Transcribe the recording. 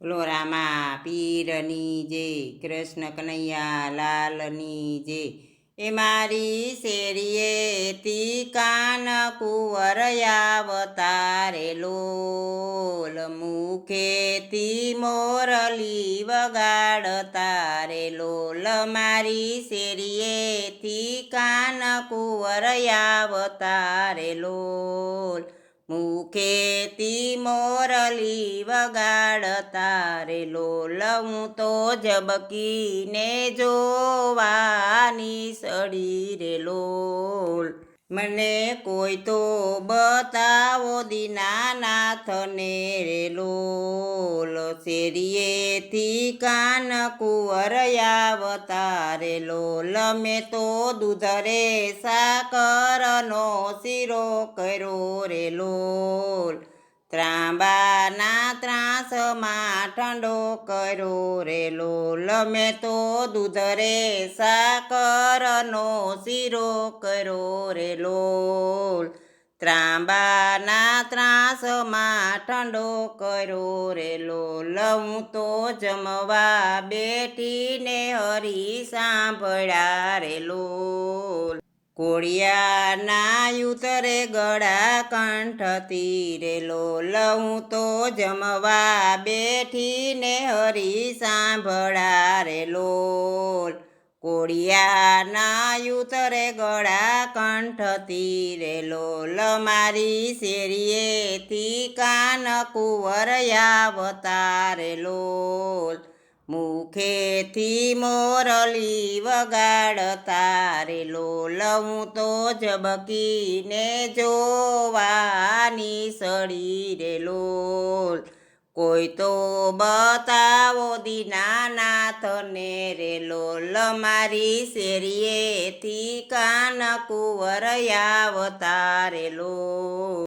બોલો રામા પીરની જય, કૃષ્ણ કનૈયા લાલની જય. એ મારી શેરીએથી કાન કુંવર આવતારે લોલ, મુખેથી મોરલી વગાડતા રે લોલ. મારી શેરીએથી કાન કુંવર આવતારે લોલ, મુખેથી મોરલી વગાડતા રે લોલ. હું તો ઝબકીને જોવાની સડી રે લોલ. મને કોઈ તો બતાવો દીનાનાથને રે લોલ. શેરીએથી કાન કુંવર આવતા રે લોલ. મેં તો દૂધ રે સાકરનો શીરો કર્યો રે લોલ. ત્રાંબાના ત્રાસમાં ઠંડો કર્યો રે લોલ. મેં તો દૂધ રે સાકરનો શીરો કર્યો રે લોલ. ત્રાંબાના ત્રાસમાં ઠંડો કર્યો રે લોલ. હું તો જમવા બેઠીને હરી સાંભળ્યા રે લોલ. કોળિયાના ઉતરે ગળા કંઠથી રે લોલ. હું તો જમવા બેઠીને હરી સાંભળ્યા રે લોલ. કોળિયાના ઉતરે ગળા કંઠથી રે લોલ. મારી શેરીએથી કાન કુંવર આવતા રે લોલ, મુખેથી મોરલી વગાડતા રે લોલ. હું તો ઝબકીને જોવાની સડી રે લોલ. કોઈ તો બતાવો દીનાનાથને રે લોલ. મારી શેરીએથી કાન કુંવર આવતા રે લોલ.